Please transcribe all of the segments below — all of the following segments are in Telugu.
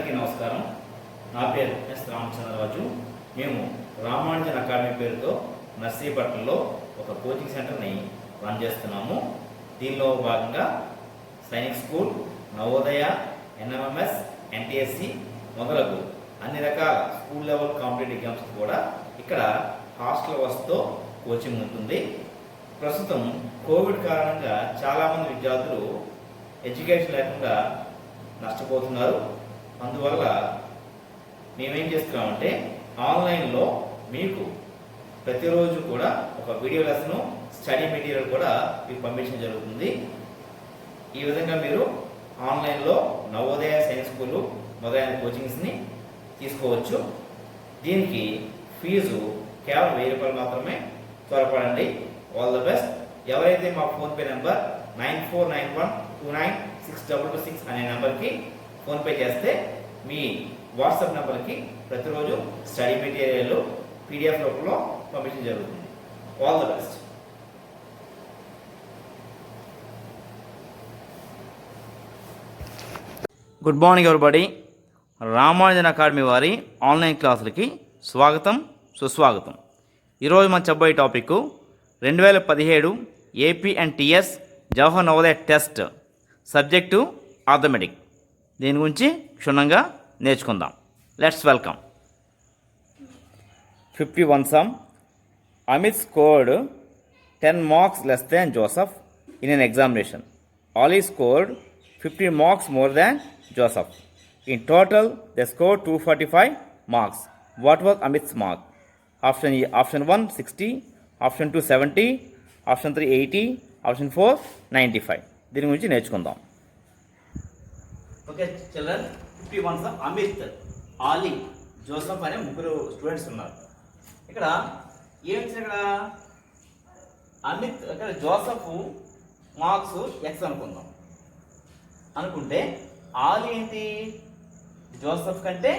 అందరికీ నమస్కారం. నా పేరు ఎస్ రామచంద్రరాజు. మేము రామానుజన్ అకాడమీ పేరుతో నర్సీపట్నంలో ఒక కోచింగ్ సెంటర్ని రన్ చేస్తున్నాము. దీనిలో భాగంగా Sainik school, Navodaya, NMMS, NTSC మొదలగు అన్ని రకాల స్కూల్ లెవెల్ కాంపిటేటివ్ ఎగ్జామ్స్ కూడా ఇక్కడ హాస్టల్ వసతితో కోచింగ్ ఉంటుంది. ప్రస్తుతం కోవిడ్ కారణంగా చాలామంది విద్యార్థులు ఎడ్యుకేషన్ లేకుండా నష్టపోతున్నారు. అందువల్ల మేమేం చేస్తున్నామంటే ఆన్లైన్లో మీకు ప్రతిరోజు కూడా ఒక వీడియో లెసన్, స్టడీ మెటీరియల్ కూడా మీకు పంపించడం జరుగుతుంది. ఈ విధంగా మీరు ఆన్లైన్లో నవోదయ, సైన్స్ స్కూలు మొదలైన కోచింగ్స్ని తీసుకోవచ్చు. దీనికి ఫీజు కేవలం 1000 రూపాయలు మాత్రమే. త్వరపడండి. All the best. ఎవరైతే మా ఫోన్పే నెంబర్ 9491296226 అనే నెంబర్కి ఫోన్పే చేస్తే మీ వాట్సాప్ నెంబర్కి ప్రతిరోజు స్టడీ మెటీరియల్ పీడిఎఫ్ రూపంలో పంపించడం జరుగుతుంది. All the best. Good morning everybody. Ramanujan academy వారి ఆన్లైన్ క్లాసులకి స్వాగతం, సుస్వాగతం. ఈరోజు మనం చెప్పబోయే topic 2017 AP and TS Jawahar Navodaya test subject arithmetic. దీని గురించి క్షుణ్ణంగా నేర్చుకుందాం. Let's welcome. 51 sum. Amit scored 10 marks less than Joseph in an examination. Ali scored 50 marks more than Joseph. In total, they scored 245 marks. What was Amit's mark? Option 1 60, option 2 70, option 3 80, option 4 95. దీని గురించి నేర్చుకుందాం. Okay children, 51 sum. Amit, Ali, Joseph అనే ముగ్గురు స్టూడెంట్స్ ఉన్నారు. ఇక్కడ ఏమిచ్చిన ఇక్కడ అమిత్, ఇక్కడ జోసెఫ్ మార్క్స్ ఎక్స్ అనుకుందాం. అనుకుంటే ఆలీ ఏంటి, జోసెఫ్ కంటే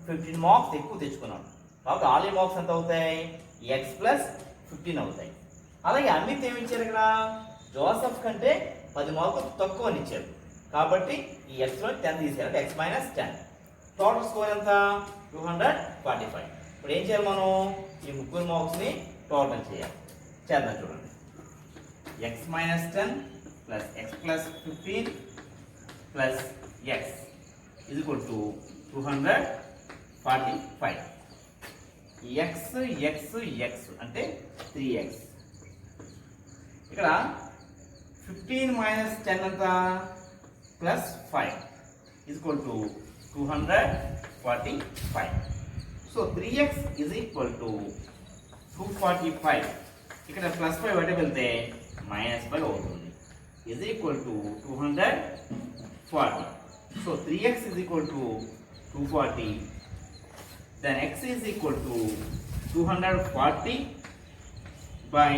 15 మార్క్స్ ఎక్కువ తెచ్చుకున్నాడు. కాబట్టి ఆలీ మార్క్స్ ఎంత అవుతాయి, ఎక్స్ ప్లస్ 15 అవుతాయి. అలాగే అమిత్ ఏమి ఇచ్చారు, ఇక్కడ జోసెఫ్ కంటే 10 మార్కులు తక్కువ అని ఇచ్చారు. కాబట్టి ఈ ఎక్స్లో 10 తీసారు, అంటే ఎక్స్ మైనస్ 10. టోటల్ స్కోర్ ఎంత, 245. ఇప్పుడు ఏం చేయాలి, మనం ఈ ముగ్గురు మార్క్స్ని టోటల్ చేయాలి. చేద్దాం చూడండి. X minus 10 plus X plus 15 plus X is equal to 245. X X X అంటే 3x. ఇక్కడ 15 మైనస్ 10 అంత plus 5 is equal to 245. So 3x is equal to 245. ఇక్కడ ప్లస్ 5 బయట వెళ్తే మైనస్ 5 అవుతుంది. Is equal to 240. So 3x is equal to 240. then x is equal to 240 by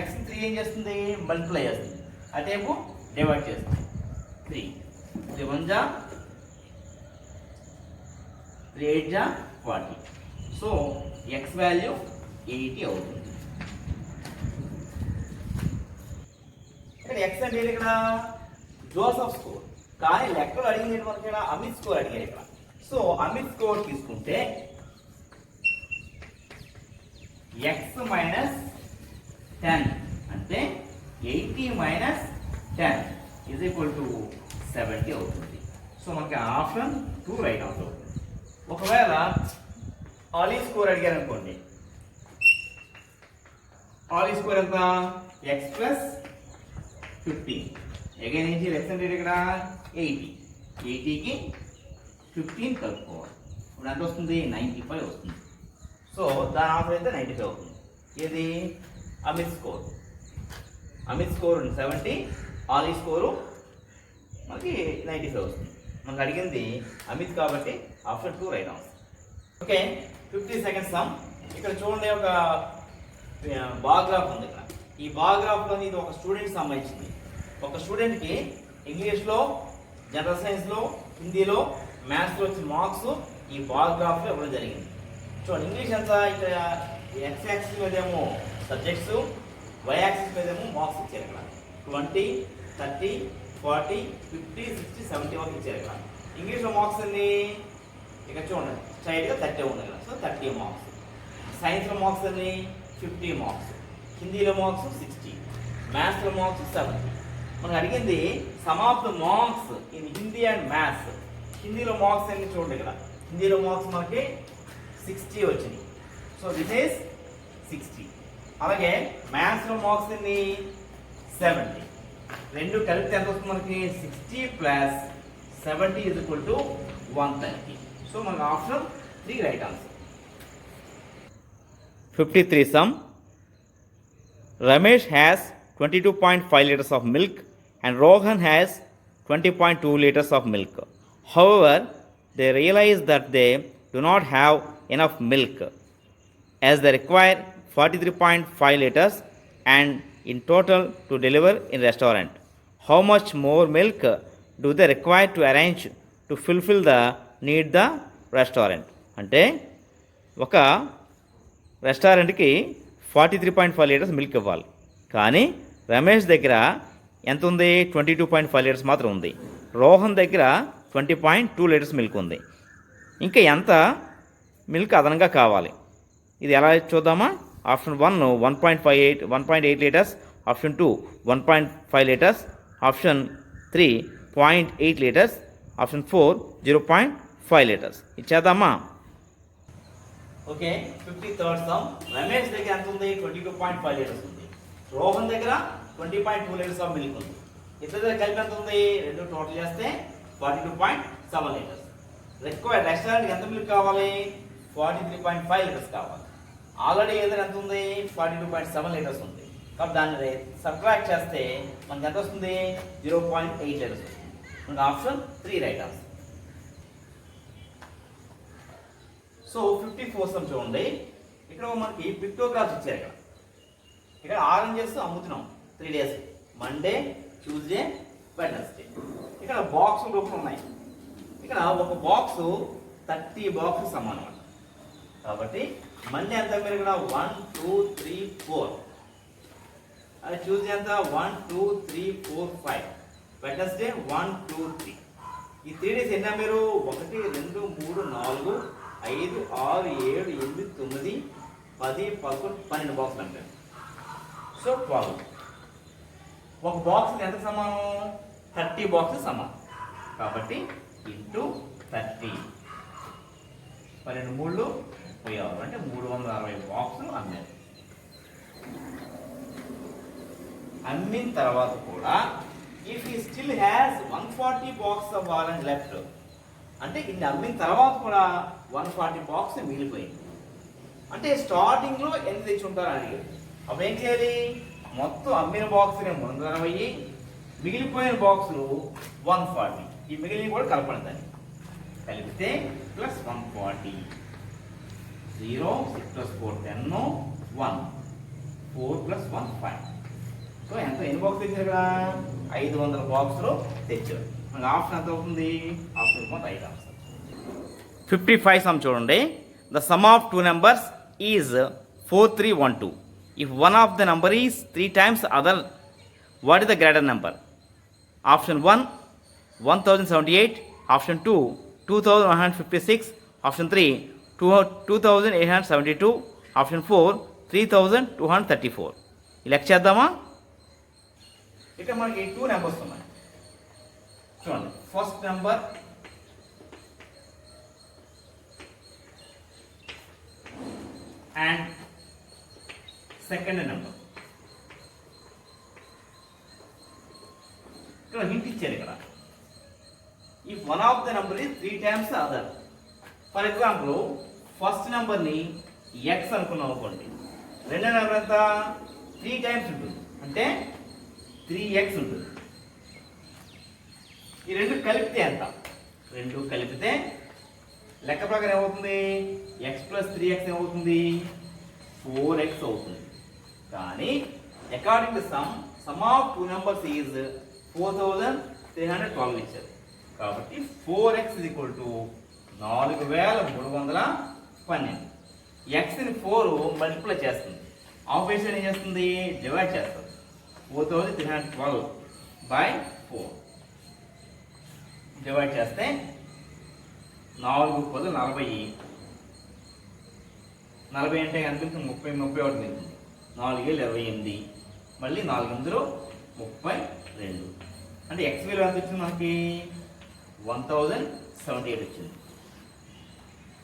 x 3 ఏం చేస్తుంది, మల్టిప్లై చేస్తుంది. అటేపు డివైడ్ చేస్తుంది. 3 1 జా 3 8 జా 40. సో x వాల్యూ 80 అవుతుంది. ఇక్కడ x అంటే ఇక్కడ జోసెఫ్ స్కోర్, కానీ లెక్కలు అడిగింది మనకి ఇక్కడ అమిత్ స్కోర్ అడిగారు. ఇక్కడ సో అమిత్ స్కోర్ తీసుకుంటే ఎక్స్ మైనస్ 10 అంటే 80 మైనస్ 10 ఈజ్ ఈక్వల్ టు 70 అవుతుంది. సో మనకి ఆప్షన్ 2 రైట్ అవుతుంది. ఒకవేళ ఆలీ స్కోర్ అడిగారు అనుకోండి, ఆలీ స్కోర్ ఎంత, ఎక్స్ ప్లస్ 15. అగైన్ ఏంటి ఎక్స్ అంటే ఇక్కడ 80. 80కి 15 కలుపుకోవాలి. ఇప్పుడు ఎంత వస్తుంది, 95 వస్తుంది. సో దాని ఆన్సర్ అయితే 95 అవుతుంది. ఇది Amit score. Amit score 70, Ali score మనకి 95 వస్తుంది. మనకు అడిగింది అమిత్ కాబట్టి option 2 right answer. Okay, 50 seconds some. ఇక్కడ చూడండి, ఒక బాగ్రాఫ్ ఉంది. ఇక్కడ ఈ బాగ్రాఫ్లో ఇది ఒక స్టూడెంట్కి సంబంధించింది. ఒక స్టూడెంట్కి ఇంగ్లీష్లో, జనరల్ సైన్స్లో, హిందీలో, మ్యాథ్స్లో వచ్చిన మార్క్స్ ఈ బాగ్రాఫ్లో ఇవ్వడం జరిగింది. చూడండి, ఇంగ్లీష్ అంతా ఇక్కడ ఎక్స్ యాక్సిస్ మీద ఏమో సబ్జెక్ట్స్, వై యాక్సిస్ మీద ఏమో మార్క్స్ ఇచ్చారు. ఇక్కడ 20, 30, 40, 50, 60, 70 వరకు ఇచ్చారు. ఇక్కడ ఇంగ్లీష్లో మార్క్స్ ఎన్ని? ఇక చూడండి స్ట్రైట్గా 30 ఉంది కదా, సో 30 మార్క్స్. సైన్స్లో మార్క్స్ ఎన్ని? 50 మార్క్స్. హిందీలో మార్క్స్ 60, మ్యాథ్స్లో మార్క్స్ 70. మనకు అడిగింది some of the marks in Hindi and maths. హిందీలో మార్క్స్ ఎన్ని చూడండి ఇక్కడ. హిందీలో మార్క్స్ మనకి 60 వచ్చినాయి, సో దిస్ ఈస్ 60. అలాగే మ్యాథ్స్లో మార్క్స్ ఎన్ని? 70. రెండు కలిపితే ఎంత వస్తుంది మనకి? 60 plus 70 is equal to 130. So మనకు option 3 right answer. 53 sum. Ramesh has 22.5 liters of milk and Rohan has 20.2 liters of milk. However, they realize that they do not have enough milk as they require 43.5 liters and in total to deliver in restaurant. How much more milk do they require to arrange to fulfill the need the restaurant? అంటే ఒక రెస్టారెంట్కి 43.5 లీటర్స్ మిల్క్ ఇవ్వాలి, కానీ రమేష్ దగ్గర ఎంత ఉంది? 22.5 లీటర్స్ మాత్రం ఉంది. రోహన్ దగ్గర 20.2 లీటర్స్ మిల్క్ ఉంది. ఇంకా ఎంత మిల్క్ అదనంగా కావాలి? ఇది ఎలా చూద్దామా? Option 1 1.8 litres, option 2 1.5 litres, option 3 0.8 litres, option 4 0.5 litres. ఇచ్చేద్దామా? Okay, 53rd sum. రమేష్ దగ్గర ఎంత ఉంది? 22.5 లీటర్స్ ఉంది. రోహన్ దగ్గర 20.2 లీటర్స్ ఆఫ్ మిల్క్ ఉంది. ఇద్దరి దగ్గర కలిపి ఎంత ఉంది? రెండు టోటల్ చేస్తే 42.7 లీటర్స్. రిక్వైర్డ్ రెస్టారెంట్కి ఎంత మిల్క్ కావాలి? 43.5 లీటర్స్ కావాలి. ఆల్రెడీ ఏదైనా ఎంత ఉంది? 42.7 లీటర్స్ ఉంది. కాబట్టి దాన్ని సబ్ట్రాక్ట్ చేస్తే మనకి ఎంత వస్తుంది? 0.8 లీటర్స్ వస్తుంది. మనకి option 3 right answer. So 54 some చూడండి. ఇక్కడ మనకి పిక్టోగ్రాఫ్స్ ఇచ్చారు. ఇక్కడ ఆరెంజెస్ అమ్ముతున్నాం 3 days, మండే, ట్యూస్డే, వెడ్నెస్డే. ఇక్కడ బాక్స్ రూపంలో ఉన్నాయి. ఇక్కడ ఒక బాక్స్ 30 బాక్స్ సమానం. కాబట్టి మండే ఎంత? మీరు ఇక్కడ 1 2 3 4, అది ట్యూస్డే ఎంత? 1 2 3 4 5, వెడ్నెస్డే 1 2 3. ఈ 3 days ఎన్నా మీరు? 1 2 3 4 5 6 7 8 9 10 11 12 బాక్సులు అంటారు. సో 12. ఒక బాక్స్ ఎంత సమానం? 30 బాక్స్ సమానం. కాబట్టి ఇంటూ 30, 12 3 36, అంటే 360 బాక్సులు అమ్మారు. అమ్మిన తర్వాత కూడా ఇఫ్ ఈ still has 140 box of orange left, అంటే ఇన్ని అమ్మిన తర్వాత కూడా 140 బాక్స్ మిగిలిపోయింది. అంటే స్టార్టింగ్లో ఎంత తెచ్చి ఉంటారు అని. అప్పుడు ఏం చేయాలి? మొత్తం అమ్మిన బాక్స్ని 360, మిగిలిపోయిన బాక్సులు 140. ఈ మిగిలిన కూడా కలపండి. దాన్ని కలిపితే ప్లస్ 140, 0 6 + 4 10, 1 4 + 1 5. సో ఎంత? ఎన్ని బాక్స్ తెచ్చారు? ఇక్కడ 500 బాక్సులు తెచ్చారు. మనకి ఆప్షన్ ఎంత అవుతుంది? Option 5 answer. 55 సమ్ చూడండి. The sum of 2 numbers is 4312. If one of the number is 3 times other, what is the greater number? Option 1 1078, option 2 2156, option 3 2872, option 4 3234. లెక్క చేద్దామా? ఇక్కడ మనకి 2 నెంబర్స్ ఉన్నాయి. చూడండి, first number and second number. ఇక్కడ హింట్ ఇచ్చారు. ఇక్కడ if one of the number is 3 times other. For example first నెంబర్ని ఎక్స్ అనుకున్నాం అనుకోండి, రెండో నెంబర్ ఎంత? 3 times ఉంటుంది, అంటే 3x ఉంటుంది. ఈ రెండు కలిపితే ఎంత? రెండు కలిపితే లెక్క ప్రకారం ఏమవుతుంది? x + 3x ఏమవుతుంది? 4x అవుతుంది. కానీ according to some of 2 numbers is 4312 ఇచ్చారు. కాబట్టి 4x = 4312. xని 4 మల్టిప్లై చేస్తుంది, ఆపరేషన్ ఏం చేస్తుంది? డివైడ్ చేస్తుంది. 4312/4 డివైడ్ చేస్తే 4 పదులు 40, 40 అంటే కనిపిస్తుంది 30, 31 మిగులుతుంది. 4 ఏళ్ళు 28, మళ్ళీ 4 ఇందులో 32. అంటే ఎక్స్ విలువ ఎంత వచ్చింది మనకి? 1078 వచ్చింది.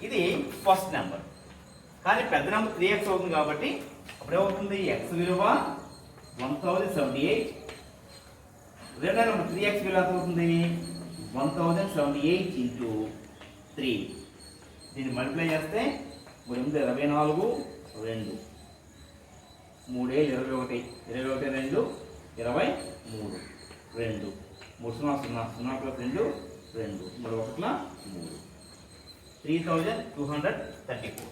ఇది ఫస్ట్ నెంబర్. కానీ పెద్ద నెంబర్ 3x అవుతుంది కాబట్టి అప్పుడు ఏమవుతుంది? ఎక్స్ విలువ 1078, రెండో నెంబర్ 3x విలువ ఎంత అవుతుంది? 1078 ఇంటూ 3. దీన్ని మల్టిప్లై చేస్తే 8 24, 2, 3 21, 21 2, 23, 2, 3 0 0 0 ప్లస్ 2, 2, 3 1 3, 3234.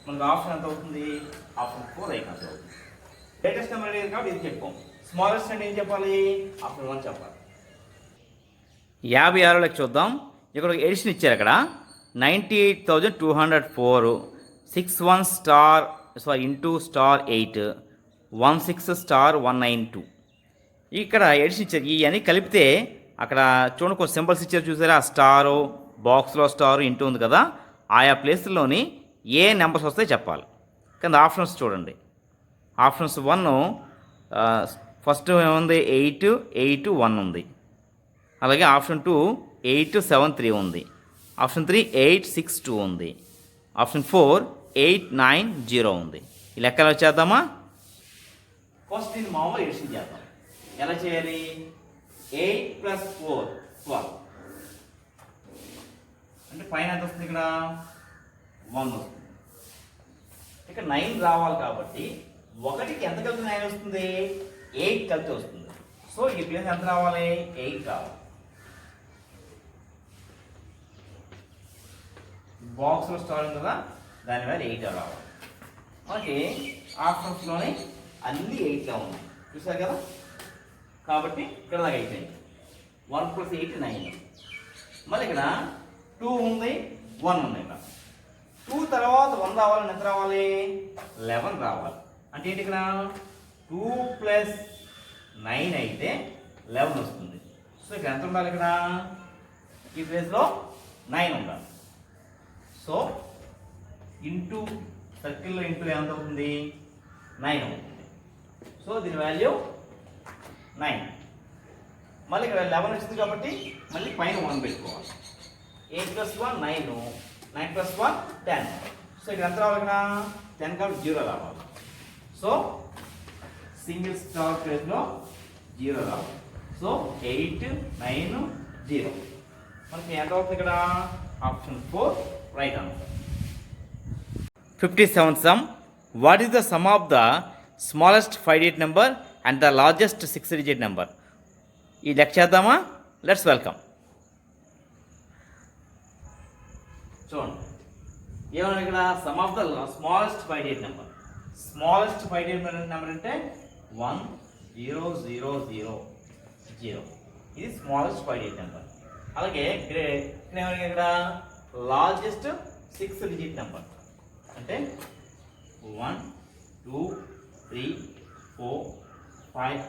మనకు ఆప్షన్ ఎంత అవుతుంది? ఆప్షన్ 4 రైట్ ఆన్సర్ అవుతుంది. లేటెస్ట్ నెంబర్ లేదు కాబట్టి ఇది చెప్పాం. స్మాలెస్ట్ అంటే ఏం చెప్పాలి? ఆప్షన్ 1 చెప్పాలి. 56 చూద్దాం. ఇక్కడ ఎడిషన్ ఇచ్చారు. అక్కడ 98,204 61 స్టార్ ఇంటూ స్టార్ 8 16 స్టార్ 192. ఇక్కడ ఎడిషన్ ఇచ్చారు. ఇవన్నీ కలిపితే అక్కడ చూడండి కొన్ని సింబల్స్ ఇచ్చారు చూసారా? స్టారు, బాక్స్లో స్టారు, ఇంటూ ఉంది కదా. ఆయా ప్లేస్లోని ఏ నెంబర్స్ వస్తాయి చెప్పాలి. కింద ఆప్షన్స్ చూడండి. ఆప్షన్స్ 1 ఫస్ట్ ఏముంది? 8 8 1 ఉంది. అలాగే ఆప్షన్ 2 8 7 3 ఉంది. ఆప్షన్ 3 8 6 2 ఉంది. ఆప్షన్ 4 8 9 0 ఉంది. ఈ లెక్కలు వచ్చేద్దామా? ఫస్ట్ ఇది మామూలు ఎడిషన్ చేద్దాం. ఎలా చేయాలి? 8 + 4 12. అంటే పైన ఎంత వస్తుంది? ఇక్కడ 1 వస్తుంది. ఇక్కడ 9 రావాలి కాబట్టి 1కి ఎంత కలిపి 9 వస్తుంది? 8 కలిపి వస్తుంది. సో ఈ ప్లేస్ ఎంత రావాలి? 8 రావాలి. బాక్స్లో స్టార్ ఉంది కదా, దాని మీద 8 రావాలి. మనకి ఆప్షన్స్లోనే అన్ని 8గా ఉన్నాయి చూసారు కదా. కాబట్టి ఇక్కడ దాకా అయిపోయింది. 1 + 8 9. మళ్ళీ ఇక్కడ 2 ఉంది, 1 ఉంది. ఇక్కడ 2 తర్వాత 1 రావాలని ఎంత రావాలి? 11 రావాలి. అంటే ఏంటి? ఇక్కడ 2 + 9 అయితే 11 వస్తుంది. సో ఇక్కడ ఎంత ఉండాలి? ఇక్కడ ఈ ప్లేస్లో 9 ఉండాలి. సో ఇంటూ సర్కిల్లో ఇంటూ ఎంత అవుతుంది? 9 అవుతుంది. సో దీని వాల్యూ 9. మళ్ళీ ఇక్కడ 11 వచ్చింది కాబట్టి మళ్ళీ పైన 1 పెట్టుకోవాలి. 8 + 1 9, 9 + 1 10. సో ఇక్కడ ఎంత రావాలి? ఇక్కడ 10 కాబట్టి 0 రావాలి. సో సింగిల్ స్టార్ ప్లేస్లో 0 రావాలి. సో 8 9 0. మనకి ఎంత అవుతుంది? ఇక్కడ option 4 right answer. 57 sum. What is the sum of the smallest 5-digit number and the largest 6-digit number? ఈ లెక్క చేద్దామా? Let's welcome. చూడండి ఏమన్నా ఇక్కడ some of the smallest 5-digit number. Smallest 5-digit number అంటే 1 0 0 0 0. ఇది స్మాలెస్ట్ 5-digit నెంబర్. అలాగే ఇక్కడ లార్జెస్ట్ 6-digit నెంబర్ అంటే 1 2 3 4 5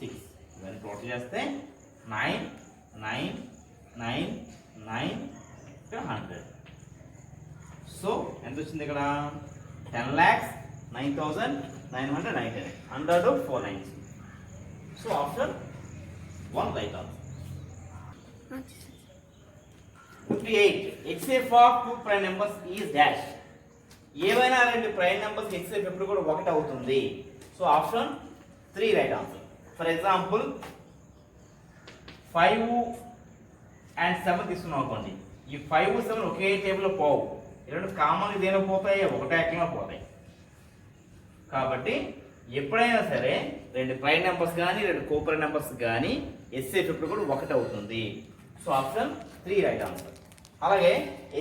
6. ఇవన్నీ టోటల్ చేస్తే 9 9 9 9 100. సో ఎంత వచ్చింది? ఇక్కడ 10,09,999. 100 4 9. So option 1 right answer. 58. XF of 2 prime numbers is dash. ఏవైనా 2 ప్రైమ్ నెంబర్స్ XF ఎప్పుడు కూడా 1 అవుతుంది. So option 3 right answer. For example 5 and 7 తీసుకున్నాం అనుకోండి. ఈ 5 7 ఒకే టేబుల్లో పోవు. ఈ రెండు కామన్గా దేనిలో పోతాయి? ఒకటే యాక్టింగ్లో పోతాయి. కాబట్టి ఎప్పుడైనా సరే 2 ప్రైమ్ నెంబర్స్ కానీ 2 కోప్రైమ్ నెంబర్స్ కానీ SF ఎప్పుడు కూడా 1 అవుతుంది. So option 3 right answer. అలాగే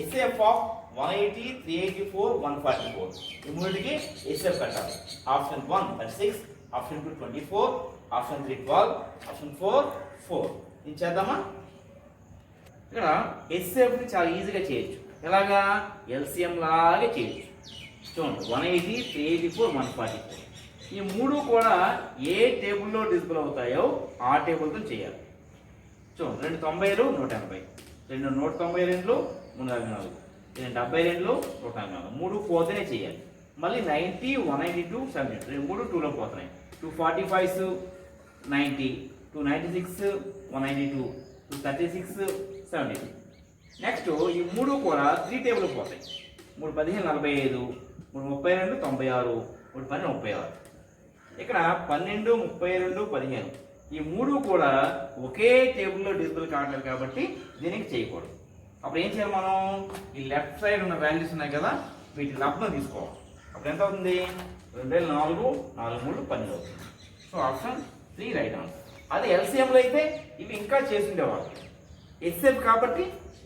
SF ఆఫ్ 180 384 144 ఈ మూడింటికి SF కట్టాలి. Option 1 36, option 2 24, option 3 12, option 4 4. ఇది చేద్దామా? ఇక్కడ SFని చాలా ఈజీగా చేయొచ్చు. ఎలాగా? LCM లాగే చేయొచ్చు. చూడండి 180 384 144 ఈ మూడు కూడా ఏ టేబుల్లో డిస్ప్లే అవుతాయో ఆ టేబుల్తో చేయాలి. చూడండి 2 90లు 180, 2 192 344. ఇది 72 144. 3 పోతేనే చేయాలి. మళ్ళీ 90 192 72 3 2లో పోతున్నాయి. 245 90 296 192 236 72. నెక్స్ట్ ఈ 3 కూడా 3 టేబుల్ పోతాయి. 3 15 45 3 32 96 3 12 36. ఇక్కడ 12 32 15 ఈ 3 కూడా ఒకే టేబుల్లో డిజిబుల్ కావట్లేదు కాబట్టి దీనికి చేయకూడదు. అప్పుడు ఏం చేయాలి మనం? ఈ లెఫ్ట్ సైడ్ ఉన్న వాల్యూస్ ఉన్నాయి కదా, వీటి లబ్ధం తీసుకోవాలి. అప్పుడు ఎంత అవుతుంది? 2004 4 3 12 అవుతుంది. So option 3 right answer. అదే ఎల్సిఎంలో అయితే ఇవి ఇంకా చేసుండేవాళ్ళు. హెచ్సిఎఫ్ కాబట్టి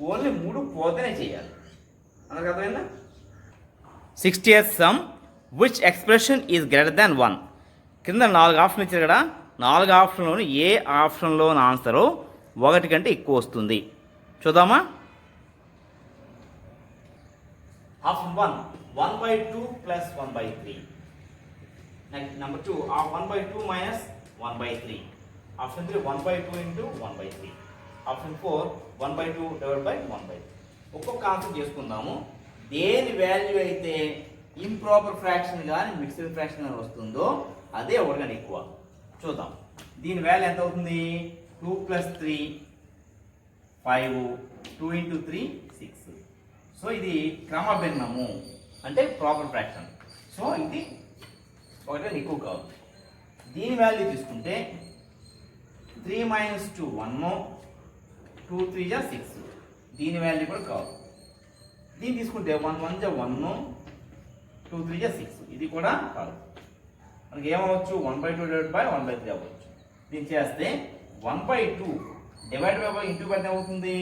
ఓన్లీ 3 పోతేనే చేయాలి. అందుకు అర్థమైందా? 60th some which expression is greater than 1. కింద 4 ఆప్షన్లు ఇచ్చారు కదా, 4 ఆప్షన్లోని ఏ ఆప్షన్లోని ఆన్సరు 1 కంటే ఎక్కువ వస్తుంది చూద్దామా? Option 1 1/2 plus 1/3. Next number 2 1/2 minus 1/3. Option 3 1/2 into 1/3. Option 4 1/2 divide by 1/3. ఒక్కొక్క ఆన్సర్ చేసుకుందాము. దేని వాల్యూ అయితే ఇంప్రాపర్ ఫ్రాక్షన్ కానీ మిక్స్డ్ ఫ్రాక్షన్ కానీ వస్తుందో అదే 1 కంటే ఎక్కువ. చూద్దాం. దీని వాల్యూ ఎంత అవుతుంది? 2 + 3 5 2 × 3 6. సో ఇది క్రమభిన్నము అంటే ప్రాపర్ ఫ్రాక్షన్. సో ఇది 1 కంటే ఎక్కువ కాదు. దీని వాల్యూ తీసుకుంటే 3 - 2 1 2 3 6. దీని వాల్యూ కూడా కాదు. దీన్ని తీసుకుంటే 1 1 1 2 3 6. ఇది కూడా కాదు. మనకి ఏమవచ్చు? 1/2 డివైడ్ బై 1/3 అవ్వచ్చు. దీన్ని చేస్తే 1/2 డివైడ్ బై ఇంటూ పెడితే అవుతుంది,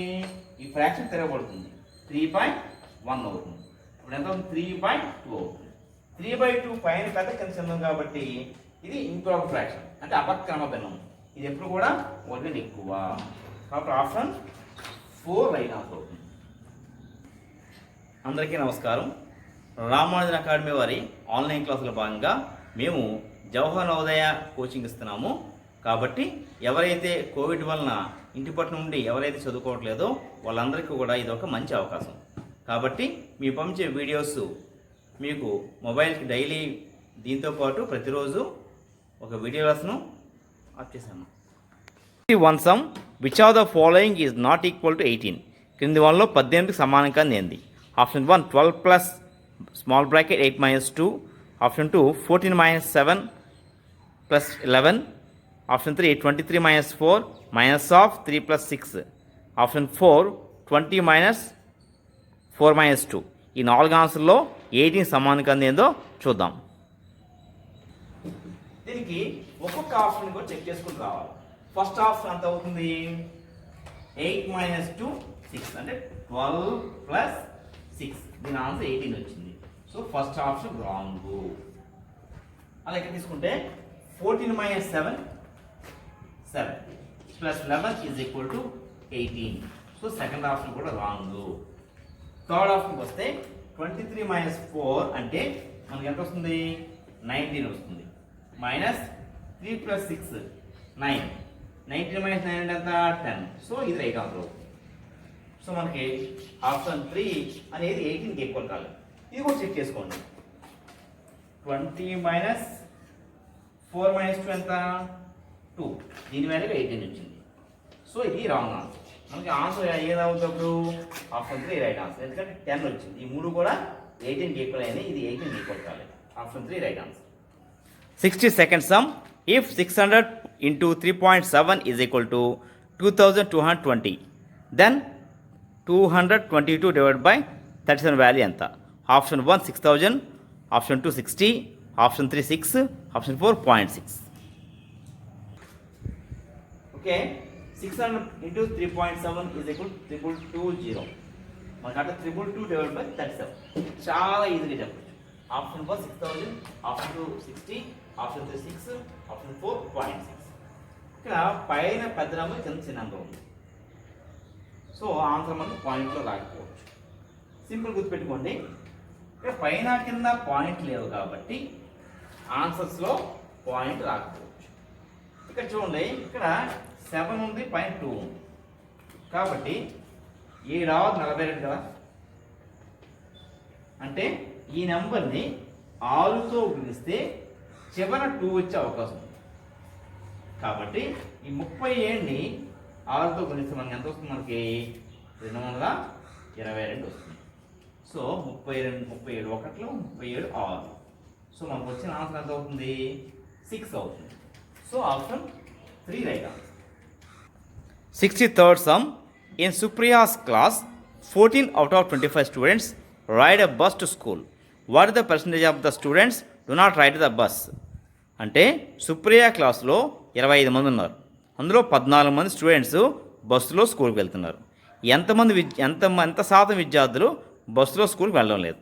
ఈ ఫ్రాక్షన్ తిరగబడుతుంది, 3/1 అవుతుంది. ఇప్పుడు ఎంత అవుతుంది? 3/2 అవుతుంది. 3/2 పైన పెద్ద కింద చిన్నం కాబట్టి ఇది ఇంప్రాపర్ ఫ్రాక్షన్ అంటే అపక్రమ భిన్నం. ఇది ఎప్పుడు కూడా 1 కంటే ఎక్కువ. కాబట్టి ఆప్షన్ 4 రైట్ ఆన్సర్ అవుతుంది. అందరికీ నమస్కారం. రామానుజన్ అకాడమీ వారి ఆన్లైన్ క్లాసుల భాగంగా మేము జవహర్ నవోదయ కోచింగ్ ఇస్తున్నాము. కాబట్టి ఎవరైతే కోవిడ్ వలన ఇంటి పట్టు నుండి ఎవరైతే చదువుకోవట్లేదో వాళ్ళందరికీ కూడా ఇది ఒక మంచి అవకాశం. కాబట్టి మీ పంపించే వీడియోస్ మీకు మొబైల్కి డైలీ దీంతో పాటు ప్రతిరోజు ఒక వీడియో క్లాస్ను ఆఫ్ చేశాను. 1 some which of the following is not equal to 18. క్రింది వాళ్ళలో 18కి సమానం కాని ఏంది? Option 1 12 plus small bracket 8 - 2. Option 2 14 - 7 plus 11. Option 3 23 - 4 minus of 3 + 6. Option 4 20 - 4 - 2. ఈ 4 ఆన్సర్లో 18 సమానం కాని ఏందో చూద్దాం. దీనికి ఒక్కొక్క ఆప్షన్ కూడా చెక్ చేసుకుని రావాలి. ఫస్ట్ ఆప్షన్ ఎంత అవుతుంది? 8 - 2 6 అంటే 12 + 6. దీని ఆన్సర్ 18 వచ్చింది. So first option wrong. అలాగే తీసుకుంటే 14 - 7 7 plus 11 is equal to 18. So second option కూడా రాంగ్. థర్డ్ ఆప్షన్కి వస్తే 23 - 4 అంటే మనకి ఎంత వస్తుంది? 19 వస్తుంది. మైనస్ 3 + 6 9. 19 - 9 అంటే ఎంత? 10. సో ఇది రైట్ ఆన్సర్ అవుతుంది. సో మనకి ఆప్షన్ 3 అనేది 18కి ఈక్వల్ కాదు. ఇది కూడా చెక్ చేసుకోండి. 20 - 4 - 2 ఎంత? 2. దీని వాల్యూ 18 వచ్చింది. సో ఇది రాంగ్ ఆన్సర్. మనకి ఆన్సర్ ఏదవుతుంది? Option 3 right answer. ఎందుకంటే 10 వచ్చింది. ఈ 3 కూడా 18కి ఈక్వల్ అయినాయి. ఇది 18కి ఈక్వల్ కాలేదు. Option 3 right answer. 62nd sum if 600 × 3.7 is equal to 2220 then 222 divide by 37 value ఎంత? Option 1 6000, option 2 60, option 3 6, option 4 0.6. Okay, 600 × 3.7 is equal 2220. మనకు అంటే 222 డివైడ్ బై 37. చాలా ఈజీగా చెప్పచ్చు. Option 1 6000, option 2 60, option 3 6, option 4 0.6. ఇక్కడ పైన పెద్ద నెంబర్ కింద చిన్న నెంబర్ ఉంది. సో ఆన్సర్ మనకు పాయింట్లో రాకపోవచ్చు. సింపుల్ గుర్తుపెట్టుకోండి, ఇక్కడ పైన కింద పాయింట్ లేవు కాబట్టి ఆన్సర్స్లో పాయింట్ రాకపోవచ్చు. ఇక్కడ చూడండి, ఇక్కడ 7 ఉంది, పైన 2 ఉంది. కాబట్టి 7 42 కదా, అంటే ఈ నెంబర్ని 6తో గుణిస్తే చివర 2 వచ్చే అవకాశం ఉంది. కాబట్టి ఈ 37ని 6తో గుణిస్తే మనకి ఎంత వస్తుంది? మనకి 222 వస్తుంది. సో 37 ఒకటిలో 37 6. సో మనకు వచ్చిన ఆన్సర్ ఎంత అవుతుంది? 6 అవుతుంది. So option 3 right answer. 63rd sum. In Supriya's class, 14 out of 25 students ride a bus to school. What is the percentage of the students do not ride the bus? అంటే సుప్రియ క్లాస్లో 25 మంది ఉన్నారు. అందులో 14 మంది స్టూడెంట్స్ బస్సులో స్కూల్కి వెళ్తున్నారు. ఎంత శాతం విద్యార్థులు బస్సులో స్కూల్కి వెళ్ళడం లేదు?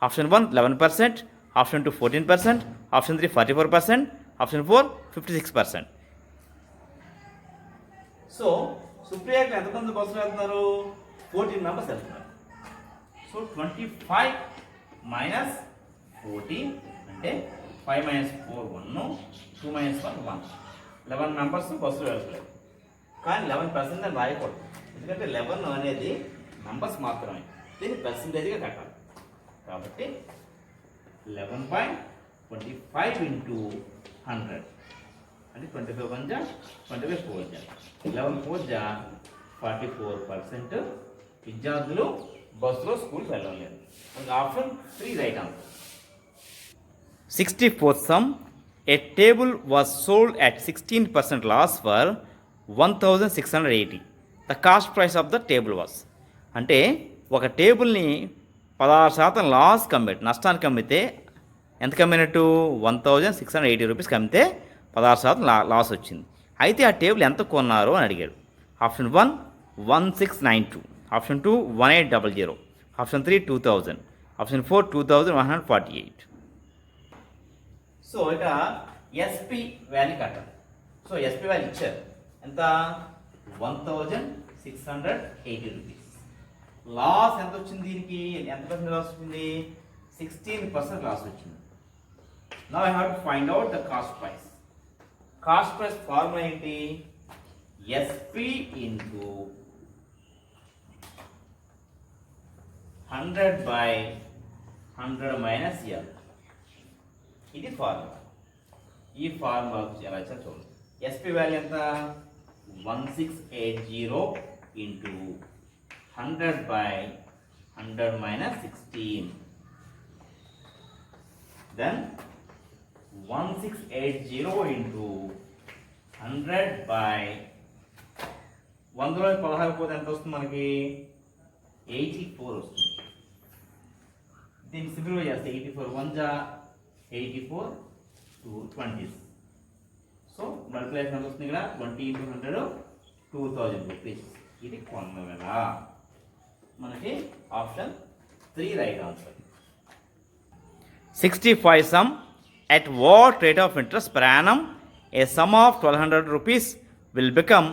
Option 1 11%, option 2 14%, option 3 44%, option 4 56%. So సుప్రియకి ఎంతమంది బస్సులో వెళ్తున్నారు? 14 మెంబర్స్ వెళ్తున్నారు. సో 25 మైనస్ 14 అంటే 5 మైనస్ 4 1, 2 మైనస్ 1 1. 11 మెంబర్స్ బస్సులో వెళ్తలేదు. కానీ 11% అని రాయకూడదు, ఎందుకంటే 11 అనేది నంబర్స్ మాత్రమే, దీన్ని పర్సంటేజ్గా కట్టాలి. కాబట్టి 11.25 ఇంటూ 100 అంటే 25 1 జా 25 4 జా 11 4 జా 44% విద్యార్థులు బస్సులో స్కూల్కి వెళ్ళలేదు. Option 3 right answer. 64th sum. A table was sold at 16% loss for 1680. The cost price of the table was. అంటే ఒక టేబుల్ని 16% లాస్ నష్టానికి అమ్మితే ఎంత కమ్మినట్టు? 1680 రూపీస్కి అమ్మితే 16% లాస్ వచ్చింది. అయితే ఆ టేబుల్ ఎంత కొన్నారు అని అడిగాడు. Option 1 1692, option 2 1800, option 3 2000, option 4 2148. So ఇక ఎస్పీ వాల్యూ కట్టాలి. సో ఎస్పీ వాల్యూ ఇచ్చారు ఎంత? 1680 రూపీస్. లాస్ ఎంత వచ్చింది? దీనికి ఎంత పర్సెంట్ లాస్ వచ్చింది? 16% లాస్ వచ్చింది. Now I have to find out the cost price. Cost price formula ఏంటి? SP into 100/100 minus L. ఇది ఫార్ములా. ఈ ఫార్ములా ఎలా ఇచ్చా చూడండి. ఎస్పీ వాల్యూ ఎంత? 1680 ఇంటూ 100/100 మైనస్ 16. దెన్ 1680 ఇంటూ 100/100లో 16 పోతే ఎంత వస్తుంది మనకి? 84 వస్తుంది. దీన్ని సింపుల్గా చేస్తే 84 1 జా 84 2 20. సో మల్టిప్లైస్ ఎంత వస్తుంది ఇక్కడ? 20 into 100 2000 రూపీస్. ఇది కొన్నవేళ మనకి option 3 right answer. 65 sum. At what rate of interest per annum a sum of 1200 rupees will become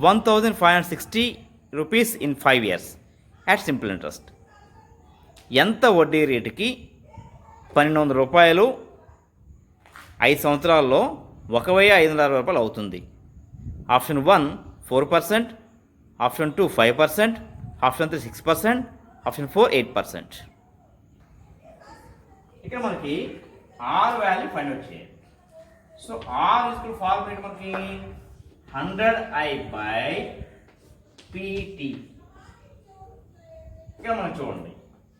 1560 rupees in 5 years at simple interest? ఎంత వడ్డీ రేటుకి 1200 రూపాయలు 5 సంవత్సరాల్లో 1560 రూపాయలు అవుతుంది? Option 1 4%, option 2 5%, option 3 6%, option 4 8%. ఇక్కడ మనకి ఆర్ వాల్యూ ఫైండ్ అవుట్ చేయాలి. సో ఆర్ ఈక్వల్ ఫార్ములా మనకి 100I/PT. ఇక్కడ మనం చూడండి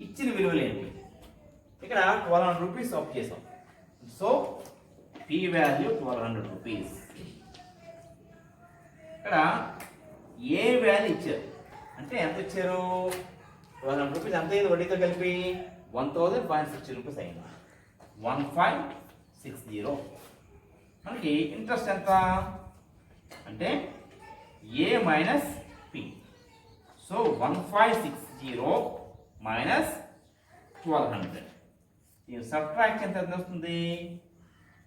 ఇచ్చిన విలువలు ఏంటి? ఇక్కడ 1200 రూపీస్ ఆఫ్ చేసాం. So P value 1200 rupees. ఇక్కడ ఏ వాల్యూ ఇచ్చారు అంటే ఎంత ఇచ్చారు? 1200 రూపీస్ ఎంత అయింది వడ్డీతో కలిపి? 1560 రూపీస్ అయింది. 1560. మనకి ఇంట్రెస్ట్ ఎంత అంటే ఏ మైనస్ పి. So 1560 minus 1200. దీని సబ్ట్రాక్ట్ ఎంత వస్తుంది?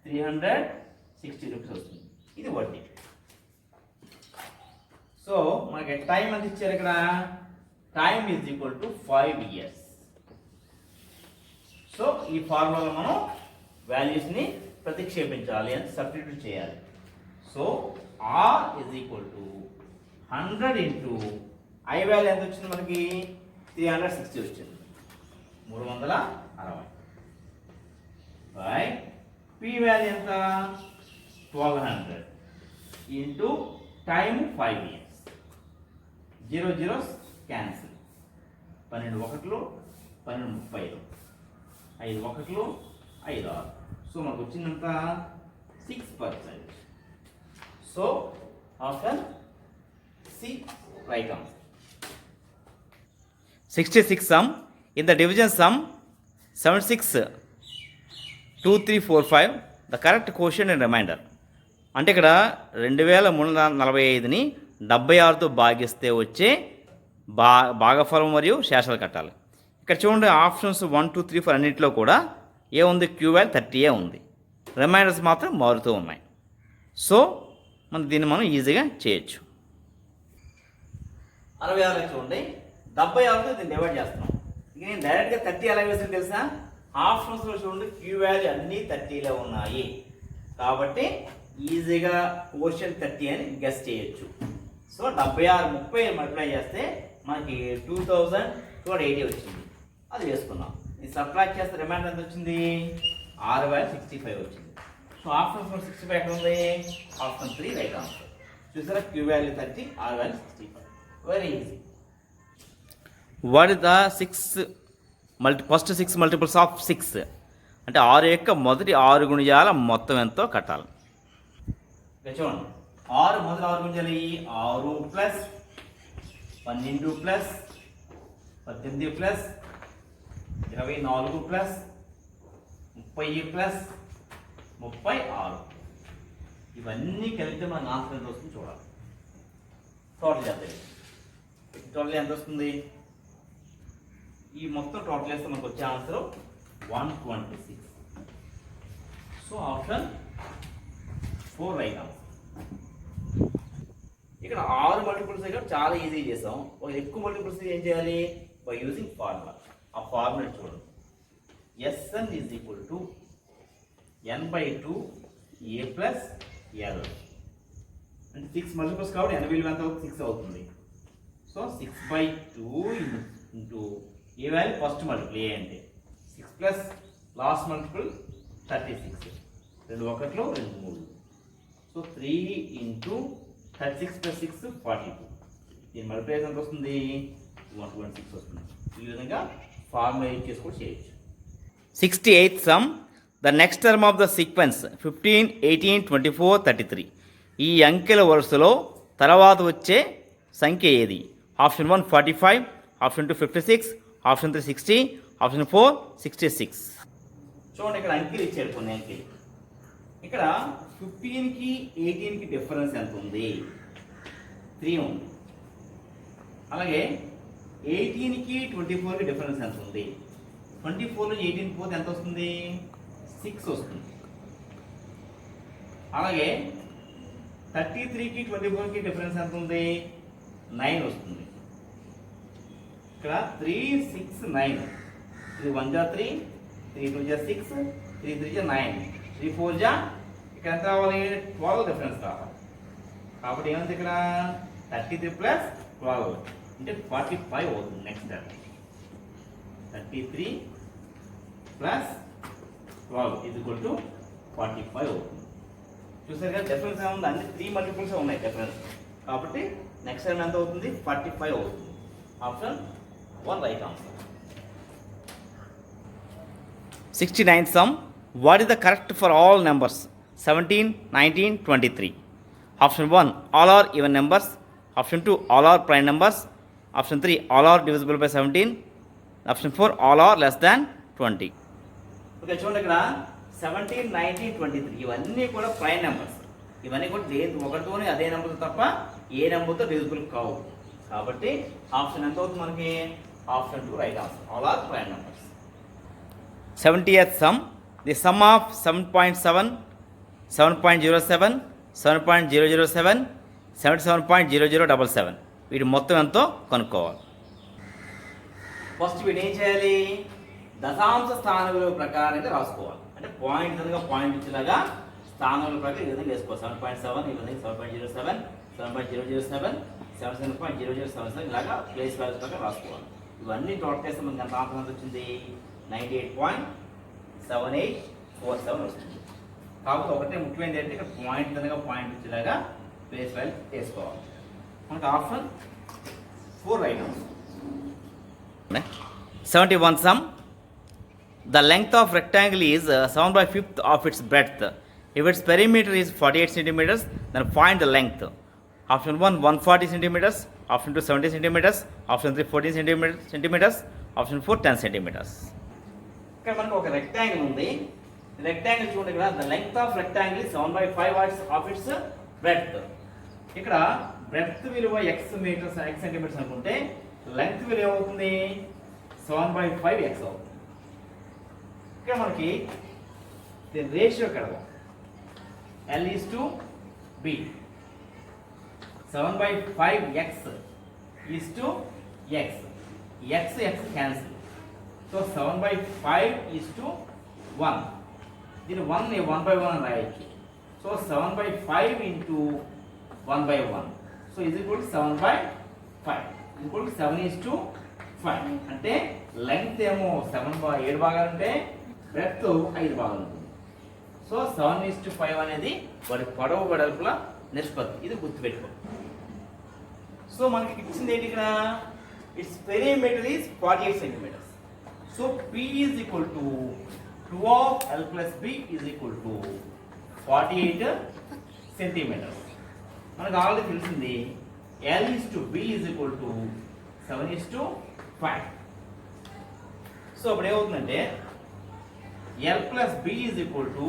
360 రూపీస్ వస్తుంది. ఇది వడ్డీ. సో మనకి టైం ఎంత ఇచ్చారు ఇక్కడ? Time is equal to 5 years. So ఈ ఫార్ములాలో మనం వాల్యూస్ని ప్రతిక్షేపించాలి అని సబ్స్టిట్యూట్ చేయాలి. So R is equal to 100 into I value ఎంత వచ్చింది మనకి? 360 వచ్చింది. 360 బై పి వాల్యూ ఎంత 1200 into time 5 years. 0 0s cancel. 12 ఒకట్లు 12 35 5 ఒకట్లు 5 6. సో మనకు వచ్చిందంత 6%. So option C right answer. 66 sum. In the division sum 76 2 3 4 5 the correct quotient and remainder. అంటే ఇక్కడ 2345ని 76తో భాగిస్తే వచ్చే భాగఫలం మరియు శేషాలు కట్టాలి. ఇక్కడ చూడండి ఆప్షన్స్ 1 2 3 4 అన్నింటిలో కూడా ఏముంది, క్యూ వాల్యూ 30 ఉంది. రిమైండర్స్ మాత్రం మారుతూ ఉన్నాయి. సో దీన్ని మనం ఈజీగా చేయొచ్చు. 66 చూడండి, 76తో దీన్ని డివైడ్ చేస్తున్నాం. ఇక నేను డైరెక్ట్గా 30 ఎలా వేసింది తెలుసా? ఆప్షన్స్లో చూడండి క్యూ వాల్యూ అన్నీ 30లో ఉన్నాయి కాబట్టి ఈజీగా క్వోషియంట్ 30 అని గెస్ చేయొచ్చు. సో 76 30 మల్టిప్లై చేస్తే మనకి 2280 వచ్చింది. అది వేసుకున్నాం. ఇది సబ్ట్రాక్ట్ చేస్తే రిమైండర్ ఎంత వచ్చింది? 665 వచ్చింది. సో ఆప్షన్ 65 ఎక్కడ ఉంది? Option 3 right answer. చూసారా, Q value 30, R value 65. Very easy. What is the first 6 multiples of 6? అంటే 6 యొక్క మొదటి 6 గుణిజాల మొత్తం ఎంతో కట్టాలి. చూడండి, 6 మొదటి 6 గుణిజాలు 6 plus 12 plus 18 plus 24 plus 30 plus 36. ఇవన్నీ కలిపితే మనకు ఆన్సర్ ఎంత వస్తుంది చూడాలి. టోటల్ ఎంత? టోటల్ ఎంత వస్తుంది? ఈ మొత్తం టోటల్ వేస్తే మనకు వచ్చే answer 126. So option 4 right answer. ఇక్కడ 6 మల్టిపుల్స్ దగ్గర చాలా ఈజీ చేసాం. ఎక్కువ మల్టిపుల్స్ ఏం చేయాలి? By using formula. ఆ ఫార్ములా చూడండి, Sn is equal to n/2 a plus l. అంటే 6 మల్టిపుల్స్ కాబట్టి n విలువ ఎంత అవుతుంది? 6 అవుతుంది. సో 6/2 ఇంటూ ఏ వాల్యూ ఫస్ట్ మల్టిపుల్ ఏ అంటే 6 plus last multiple 36. 2 ఒకట్లు 2 3. So 3 into 36 plus 6 42. దీని మల్టిప్లై ఎంత వస్తుంది? 126 వస్తుంది. ఈ విధంగా ఫార్ములా యూజ్ చేసి కూడా చేయొచ్చు. 68th sum. The next term of the sequence 15, 18, 24, 33. ఈ అంకెల వరుసలో తర్వాత వచ్చే సంఖ్య ఏది? Option 1 45, option 2 56, option 3 60, option 4 66. చూడండి, ఇక్కడ అంకెలు ఇచ్చారు కొన్ని అంకెలు. ఇక్కడ 15కి 18కి డిఫరెన్స్ ఎంత ఉంది? 3 ఉంది. అలాగే 18కి 24కి డిఫరెన్స్ ఎంత ఉంది? 24లో 18 పోతే ఎంత వస్తుంది? 6 వస్తుంది. అలాగే 33కి 24కి డిఫరెన్స్ ఎంత ఉంది? 9 వస్తుంది. ఇక్కడ 3 6 9. 3 1 జా 3, 3 2 జా 6, 3 3 జా 9, 3 4 జా ఇక్కడ ఎంత రావాలి? 12 డిఫరెన్స్ రావాలి. కాబట్టి ఏమంటే ఇక్కడ 33 ప్లస్ 12 అంటే 45 అవుతుంది. Next 33 plus 12 is equal to 45 అవుతుంది. చూసారు కదా, డిఫరెన్స్ ఏముంది? అన్ని 3 మల్టిపుల్స్ ఉన్నాయి డిఫరెన్స్. కాబట్టి నెక్స్ట్ టైం ఎంత అవుతుంది? 45 అవుతుంది. Option 1 right answer. 69th sum. What is the correct for all numbers 17, 19, 23? Option 1 all are even numbers. Option 2 all are prime numbers. Option 3 all are divisible by 17. Option 4 all are less than 20. Okay, చూడండి ఇక్కడ 17, 19, 23 ఇవన్నీ కూడా ప్రైమ్ నెంబర్స్. ఇవన్నీ కూడా ఒకటితోనే అదే నెంబర్ తప్ప ఏ నెంబర్తో డివిజిబుల్ కావు. కాబట్టి ఆప్షన్ ఎంత అవుతుంది మనకి? Option 2 right answer. All are prime numbers. 70th sum. The sum of 7.7, 7.07, 7.007, 77.0077 వీటి మొత్తం ఎంతో కనుక్కోవాలి. ఫస్ట్ వీడు ఏం చేయాలి? దశాంశ స్థాన విలువ ప్రకారంగా రాసుకోవాలి. అంటే పాయింట్ విధంగా పాయింట్ ఇచ్చేలాగా స్థాన విలువ ప్రకారం ఈ విధంగా వేసుకోవాలి. 7.7 ఈ విధంగా 7.07, 7.007, 77.0077 ఇలాగా ప్లేస్ వాల్యూస్ ప్రకారం రాసుకోవాలి. ఇవన్నీ టోటల్ చేస్తే మనకి ఎంత ఆన్సర్ ఎంత వచ్చింది? 98.7847 వస్తుంది. కాకపోతే ఒకటే ముఖ్యమైనది ఏంటంటే ఇక్కడ పాయింట్ కనుక పాయింట్ వచ్చేలాగా ప్లేస్ వాల్యూ వేసుకోవాలి. మనకు option 4 right answer. 71 sum. The length of rectangle is 7/5 of its breadth. If its perimeter is 48 centimeters, then find the length. Option 1 140 centimeters, option 2 70 centimeters, option 3 14 centimeters, option 4 10 centimeters. ఇక్కడ మనకు ఒక రెక్టాంగిల్ ఉంది. రెక్టాంగిల్ చూడండి, ఇక్కడ the length of rectangle is 7/5 of its breadth. ఇక్కడ బ్రెడ్త్ విలువ x మీటర్స్ x సెంటీమీటర్స్ అనుకుంటే లెంగ్త్ విలువ ఏమవుతుంది? 7/5x అవుతుంది. ఇక్కడ మనకి రేషియో కడదాం. L/B 7/5x x cancel. So 7/5:1. దీని 1/1 అని రాయొచ్చు. So 7/5 into 1/1. సో ఇది కూడా 7/5. ఇది కూడా 7:5. అంటే లెంగ్త్ ఏమో 7 భాగాలు ఉంటే బ్రెడ్త్ 5 భాగాలు ఉంటుంది. సో 7:5 అనేది వాటి పొడవు వెడల్పుల నిష్పత్తి. ఇది గుర్తుపెట్టుకో. సో మనకి ఇచ్చింది ఏంటి ఇక్కడ? It's perimeter is 48 centimetres. So P is equal to 2 of L plus B is equal to 48 centimetres. మనకు ఆల్రెడీ తెలిసింది L/B is equal to 7:5. So ఇప్పుడు ఏమవుతుందంటే L plus B is equal to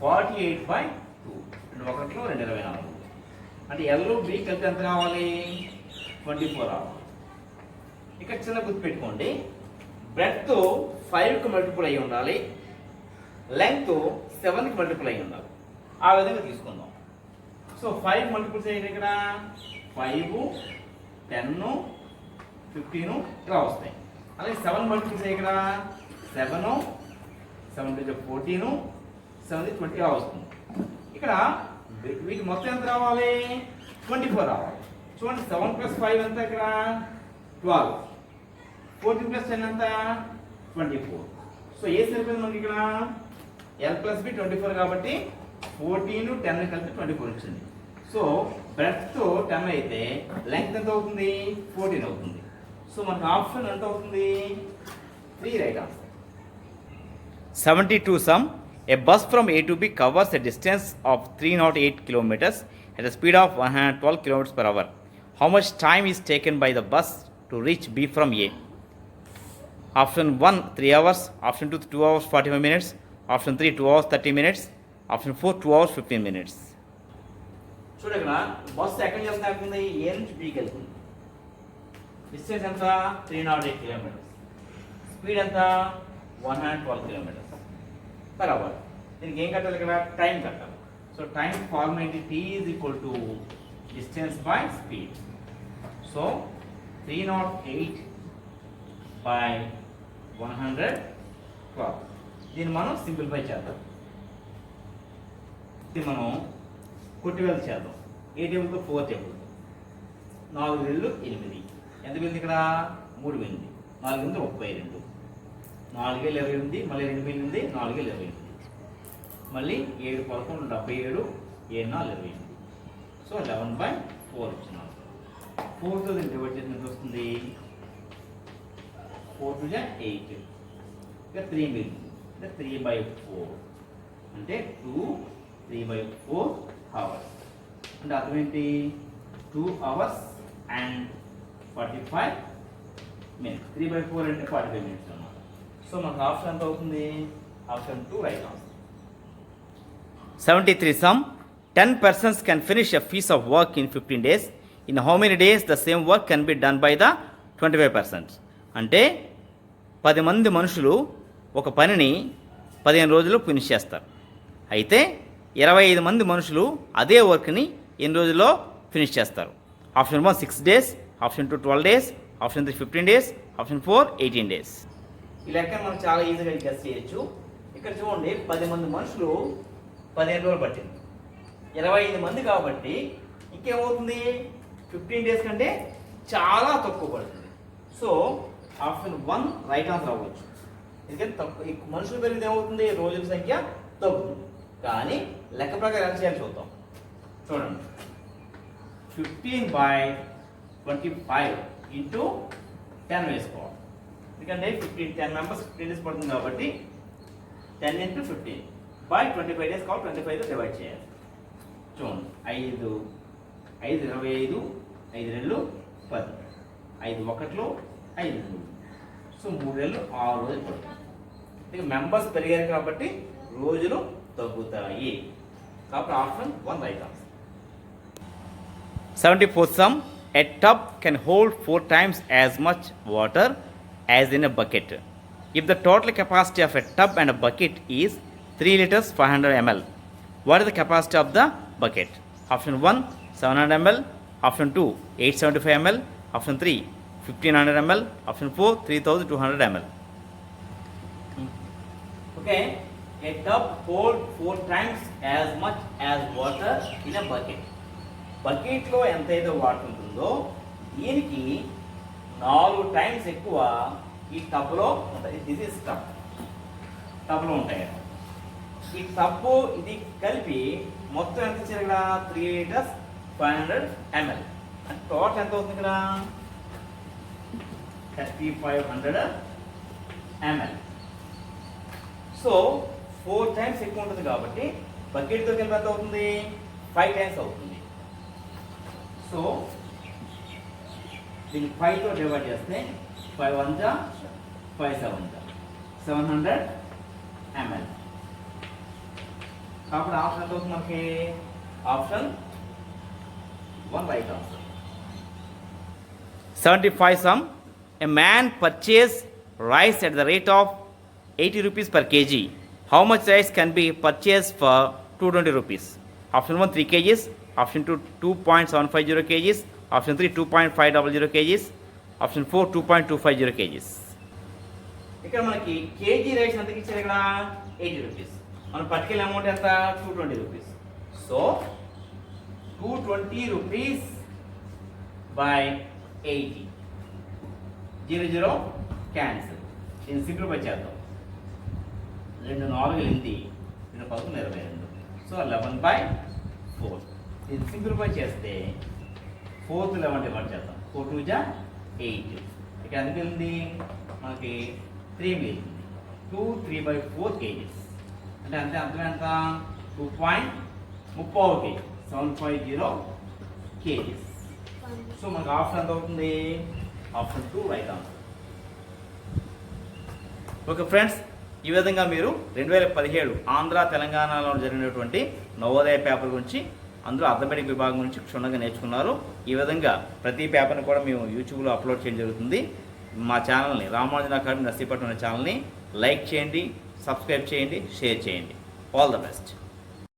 48/2. 1లో 224. అంటే L B కలిపి ఎంత కావాలి? 24 రావాలి. ఇక్కడ చిన్న గుర్తుపెట్టుకోండి, బ్రెడ్త్ 5కి మల్టిపుల్ అయ్యి ఉండాలి, లెంగ్త్ 7కి మల్టిపుల్ అయ్యి ఉండాలి. ఆ విధంగా తీసుకుందాం. సో 5 మల్టిపుల్స్ అయ్యి ఇక్కడ 5, 10, 15 ఇలా వస్తాయి. అలాగే 7 మల్టిపుల్స్ అయ్యి ఇక్కడ 7, 7 14, 7 20 ఇలా వస్తుంది. ఇక్కడ వీటి మొత్తం ఎంత రావాలి? 24 రావాలి. చూడండి, 7 + 5 ఎంత? ఇక్కడ 12, 14 + 10 ఎంత? 24. సో ఏ సరిపోయింది మనకి ఇక్కడ? L plus B 24 కాబట్టి 14, 10 కలిపి 24 వచ్చింది. సో బ్రెడ్త్ 10 అయితే లెంగ్త్ ఎంత అవుతుంది? 14 అవుతుంది. సో మనకు ఆప్షన్ ఎంత అవుతుంది? 3 right answer. 72 sum. A bus from A to B covers a distance of 308 kilometers at a speed of 112 kilometers per hour. How much time is taken by the bus to reach B from A? Option 1 3 hours, option 2 2 hours 45 minutes, option 3 2 hours 30 minutes, option 4 2 hours 15 minutes. చూడండి, ఇక్కడ బస్సు ఎక్కడి నుంచి వెళ్తుంది? ఏ నుంచి బీకి వెళ్తుంది. డిస్టెన్స్ ఎంత? 308 కిలోమీటర్స్. స్పీడ్ ఎంత? 112 కిలోమీటర్స్ per hour. దీనికి ఏం కట్టాలి? ఇక్కడ టైం కట్టాలి. సో టైం ఫార్ములా ఏంటి? T is equal to distance by speed. So 308 by 112. దీన్ని మనం సింప్లిఫై చేద్దాం. ఇది మనం కొట్టివేలు చేద్దాం. ఏ టేబుల్తో? 4 టేబుల్. 4 వేళ్ళు 8. ఎంత వెళ్ళింది ఇక్కడ? 3 వెళ్ళింది. 4 వెళ్ళింది 32. 4 వేలు 28, మళ్ళీ 2 వెళ్ళింది 4 వేలు 28, మళ్ళీ 7 11 77, 7 4 28. సో 11/4 వచ్చింది. 4తో దీన్ని డివైడ్ చేసి ఎంత వస్తుంది? 4 2 8. ఇక 3 మిగిలింది. అంటే 3/4 అంటే 2 3/4 అవర్స్. అంటే అర్థం ఏంటి? 2 hours and 45 minutes. 3/4 అంటే 45 minutes అన్నమాట. సో మనకు ఆప్షన్ ఎంత అవుతుంది? Option 2 right answer. 73 sum. 10 persons can finish a piece of work in 15 days. In how many days the same work can be done by the 25%? అంటే 10 మంది మనుషులు ఒక పనిని 15 రోజుల్లో ఫినిష్ చేస్తారు. అయితే 25 మంది మనుషులు అదే వర్క్ని ఎన్ని రోజుల్లో ఫినిష్ చేస్తారు? Option 1 6 days, option 2 12 days, option 3 15 days, option 4 18 days. ఈ లెక్క మనం చాలా ఈజీగా గెస్ చేయొచ్చు. ఇక్కడ చూడండి, 10 మంది మనుషులు 15 రోజులు పట్టింది. 25 మంది కాబట్టి ఇంకేమవుతుంది? 15 days కంటే చాలా తక్కువ పడుతుంది. సో ఆప్షన్ 1 రైట్ ఆన్సర్ అవ్వచ్చు. ఎందుకంటే తక్కువ మనుషులు పెరిగితే ఏమవుతుంది, రోజుల సంఖ్య తగ్గుతుంది. కానీ లెక్క ప్రకారం ఎంత చేయాలి చూద్దాం. చూడండి, 15/25 ఇంటూ 10 వేసుకోవాలి. ఎందుకంటే 10 మెంబర్స్ 15 డేస్ పడుతుంది కాబట్టి 10 × 15/25 డేస్ కాబట్టి 25తో డివైడ్ చేయాలి. చూడండి, 5 5 25, 5 2 10, 5 1 5 2, సో 3 నెలలు 6 రోజులు పడుతుంది. ఇక మెంబర్స్ పెరిగారు కాబట్టి రోజులు తగ్గుతాయి. కాబట్టి option 1 right answer. 74th sum. A tub can hold 4 times as much water as in a bucket. If the total capacity of a tub and a bucket is 3 liters 500 ml, what is the capacity of the bucket? Option 1 700 ml, option 2 875 ml, option 3 1500 ml, option 4 3200 ml. Okay, a tub holds 4 times as much as water in a bucket. బకెట్లో ఎంతైతే వాటర్ ఉంటుందో దీనికి 4 టైమ్స్ ఎక్కువ ఈ టబ్లో ఉంటుంది. దిస్ ఇస్ టబ్లో ఉంటాయి. ఈ టబ్బు ఇది కలిపి మొత్తం ఎంత ఇచ్చారు ఇక్కడ, 3 liters 500 ml. అంటే టోటల్ ఎంత అవుతుంది ఇక్కడ, 3500 ml. సో 4 టైమ్స్ ఎక్కువ ఉంటుంది కాబట్టి బకెట్తో కలిపి ఎంత అవుతుంది, 5 టైమ్స్ అవుతుంది. సో దీన్ని 5తో డివైడ్ చేస్తే 5 1 5 7 700 ml. కాబట్టి ఆప్షన్ ఎంత అవుతుంది మనకి, option 1 right answer. 75 sum. A man purchased rice at the rate of 80 rupees per kg. How much rice can be purchased for 220 rupees? Option 1 3 kgs, option 2 2.750 kgs, option 3 2.500 kgs, option 4 2.250 kgs. ఇక్కడ మనకి కేజీ రైస్ ఎంతకి ఇచ్చారు ఇక్కడ, 80 రూపీస్. మనం పట్టుకెళ్ళే అమౌంట్ ఎంత, 220 rupees. So 220 rupees by 80, 0 0 cancel. దీన్ని సింప్లిఫై చేద్దాం. 2 4 8, 2 11 22, సో 11/4. దీన్ని సింప్లిఫై చేస్తే 4th 11 డివైడ్ చేద్దాం. 4 2 8. ఇక్కడ ఎంత మిగిలింది మనకి, 3 మిగిలింది. 2 3/4 kgs అంటే అంతే. అర్థం ఎంత, 2.30 kg, 750 kgs. సో మనకు ఆప్షన్ ఎంత అవుతుంది, option 2 right answer. Okay friends, ఈ విధంగా మీరు 2017 ఆంధ్ర తెలంగాణలో జరిగినటువంటి నవోదయ పేపర్ గురించి, అందులో అర్థమెటిక్ విభాగం గురించి క్షుణ్ణంగా నేర్చుకున్నారు. ఈ విధంగా ప్రతి పేపర్ని కూడా మేము యూట్యూబ్లో అప్లోడ్ చేయడం జరుగుతుంది. మా ఛానల్ని, రామానుజన్ అకాడమీ నర్సీపట్నం అనే ఛానల్ని లైక్ చేయండి, సబ్స్క్రైబ్ చేయండి, షేర్ చేయండి. All the best.